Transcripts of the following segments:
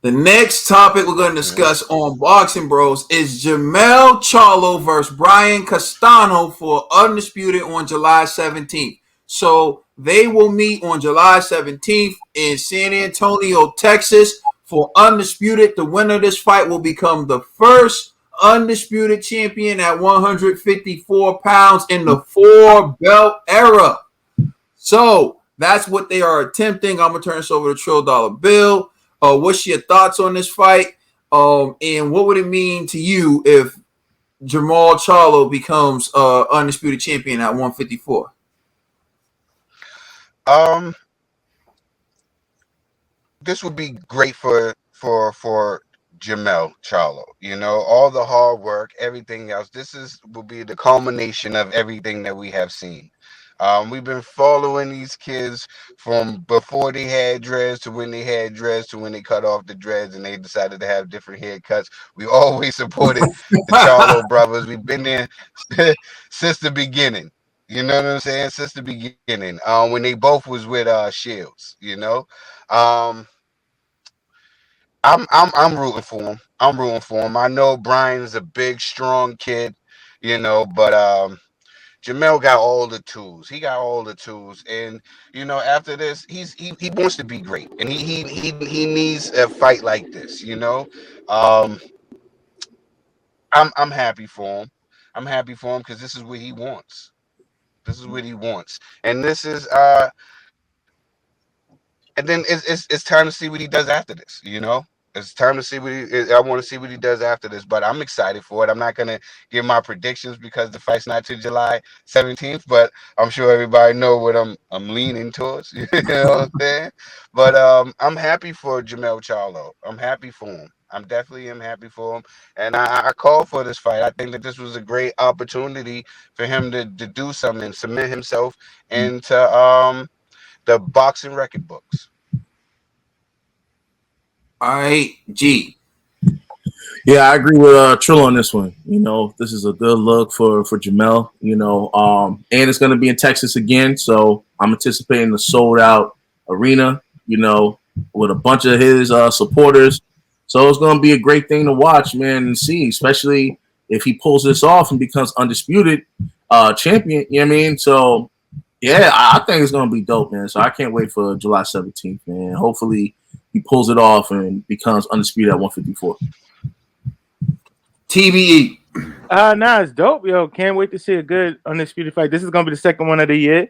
The next topic we're going to Mhm. discuss on Boxing Bros is Jermell Charlo versus Brian Castano for Undisputed on July 17th. So they will meet on July 17th in San Antonio, Texas for Undisputed. The winner of this fight will become the first undisputed champion at 154 pounds in the four belt era. So that's what they are attempting. I'm gonna turn this over to Trill Dollar Bill. What's your thoughts on this fight? And what would it mean to you if Jermall Charlo becomes undisputed champion at 154? Um, this would be great for Jermell Charlo. You know, all the hard work, everything else. This is will be the culmination of everything that we have seen. We've been following these kids from before they had dreads to when they had dreads to when they cut off the dreads and they decided to have different haircuts. We always supported the Charlo brothers. We've been there since the beginning. You know what I'm saying? Since the beginning, when they both was with Shields. You know, um, I'm rooting for him. I'm rooting for him. I know Brian's a big, strong kid, you know, but Jermell got all the tools. He got all the tools, and you know, after this, he wants to be great, and he needs a fight like this. You know, um, I'm happy for him. I'm happy for him because this is what he wants. This is what he wants, and this is and then it's time to see what he does after this. You know, it's time to see what I want to see what he does after this. But I'm excited for it. I'm not gonna give my predictions because the fight's not till July 17th. But I'm sure everybody know what I'm leaning towards. You know what I'm saying? But I'm happy for Jermell Charlo. I'm happy for him. I'm definitely am happy for him, and I called for this fight. I think that this was a great opportunity for him to do something and submit himself into the boxing record books. All right, G. Yeah, I agree with Trill on this one. You know, this is a good look for Jamel. You know, and it's going to be in Texas again, so I'm anticipating a sold out arena. You know, with a bunch of his supporters. So it's going to be a great thing to watch, man, and see, especially if he pulls this off and becomes undisputed champion. You know what I mean? So yeah, I think it's going to be dope, man. So I can't wait for July 17th, man. Hopefully he pulls it off and becomes undisputed at 154. TBE. Nah, it's dope, yo. Can't wait to see a good undisputed fight. This is gonna be the second one of the year.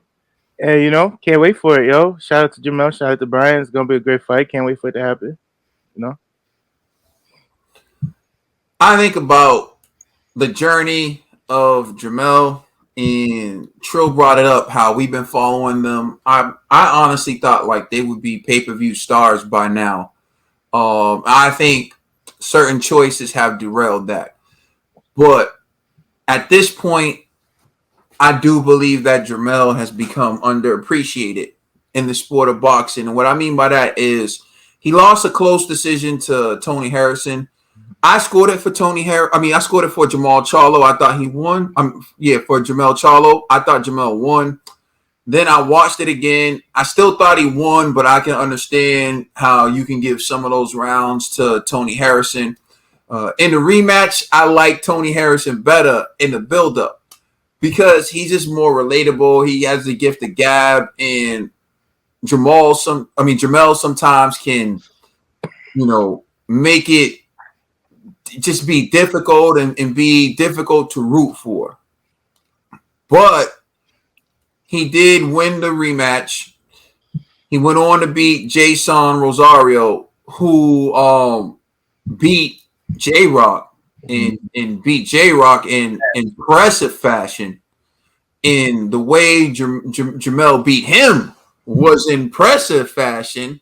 And can't wait for it, yo. Shout out to Jamel, shout out to Brian. It's gonna be a great fight. Can't wait for it to happen. You know? I think about the journey of Jamel, and Trill brought it up how we've been following them. I honestly thought like they would be pay-per-view stars by now. I think certain choices have derailed that. But at this point, I do believe that Jermell has become underappreciated in the sport of boxing. And what I mean by that is he lost a close decision to Tony Harrison. I scored it for I scored it for Jermall Charlo. I thought he won. For Jermell Charlo. I thought Jermell won. Then I watched it again. I still thought he won, but I can understand how you can give some of those rounds to Tony Harrison. In the rematch, I like Tony Harrison better in the build-up because he's just more relatable. He has the gift of gab, and Jermell sometimes can, make it just be difficult and be difficult to root for. But he did win the rematch. He went on to beat Jason Rosario, who beat J Rock and beat J Rock in impressive fashion. In the way Jermell beat him was impressive fashion.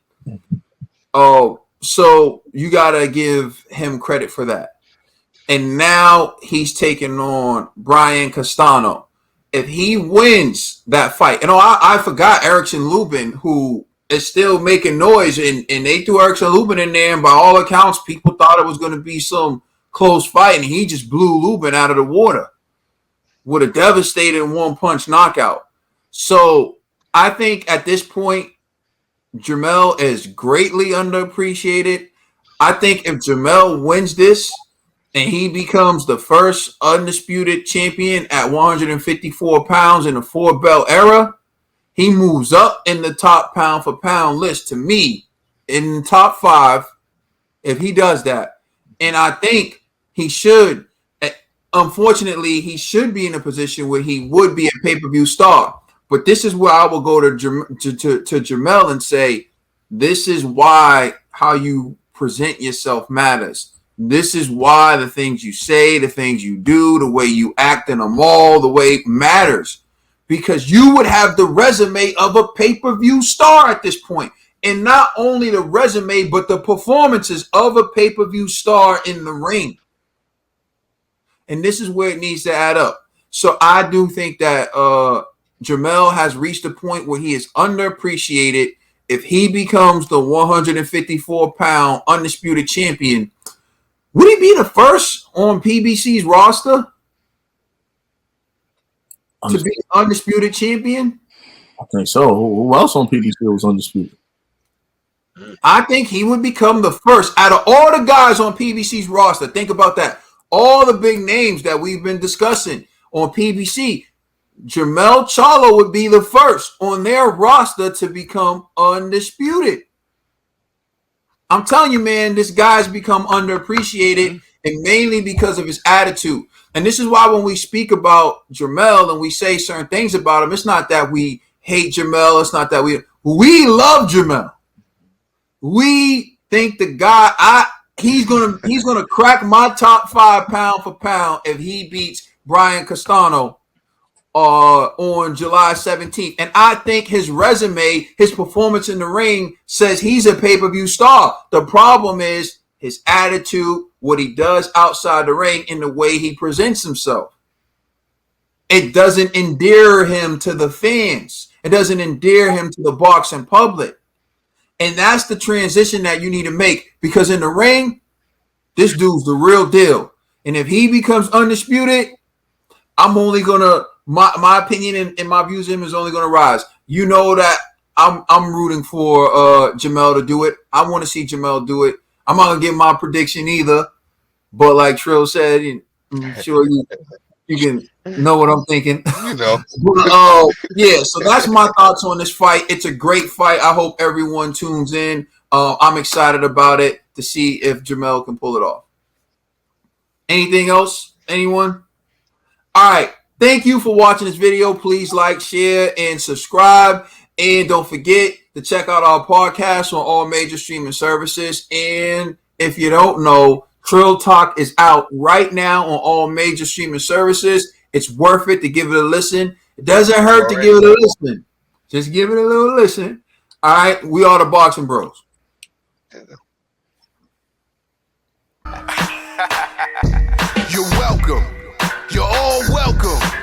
Oh, so you gotta give him credit for that. And now he's taking on Brian Castano. If he wins that fight, I forgot Erickson Lubin, who is still making noise, and they threw Erickson Lubin in there, and by all accounts, people thought it was going to be some close fight, and he just blew Lubin out of the water with a devastating one-punch knockout. So I think at this point, Jermell is greatly underappreciated. I think if Jermell wins this and he becomes the first undisputed champion at 154 pounds in the 4-belt era, he moves up in the top pound for pound list to me in the top 5 if he does that. And I think he should, unfortunately, he should be in a position where he would be a pay-per-view star. But this is where I will go to Jermell and say, this is why how you present yourself matters. This is why the things you say, the things you do, the way you act in a mall, the way it matters. Because you would have the resume of a pay-per-view star at this point. And not only the resume, but the performances of a pay-per-view star in the ring. And this is where it needs to add up. So I do think that Jermell has reached a point where he is underappreciated. If he becomes the 154-pound undisputed champion, would he be the first on PBC's roster to be undisputed champion? I think so. Who else on PBC was undisputed? I think he would become the first out of all the guys on PBC's roster. Think about that. All the big names that we've been discussing on PBC, Jermell Charlo would be the first on their roster to become undisputed. I'm telling you, man, this guy's become underappreciated, and mainly because of his attitude. And this is why when we speak about Jermell and we say certain things about him, it's not that we hate Jermell. It's not that we love Jermell. We think the guy, he's gonna crack my top 5 pound for pound if he beats Brian Castano on July 17th. And I think his resume, his performance in the ring says he's a pay-per-view star. The problem is his attitude, what he does outside the ring, and the way he presents himself. It doesn't endear him to the fans. It doesn't endear him to the boxing public. And that's the transition that you need to make, because in the ring, this dude's the real deal. And if he becomes undisputed, I'm only gonna my opinion and my views of him is only gonna rise. You know that I'm rooting for Jermell to do it. I want to see Jermell do it. I'm not gonna give my prediction either, but like Trill said, I'm sure you can know what I'm thinking. You know. Yeah, so that's my thoughts on this fight. It's a great fight. I hope everyone tunes in. I'm excited about it to see if Jermell can pull it off. Anything else? Anyone? All right. Thank you for watching this video. Please like, share, and subscribe. And don't forget to check out our podcast on all major streaming services. And if you don't know, Trill Talk is out right now on all major streaming services. It's worth it to give it a listen. It doesn't hurt to give it a listen. Just give it a little listen. All right, we are the Boxing Bros. You're welcome. You're all welcome.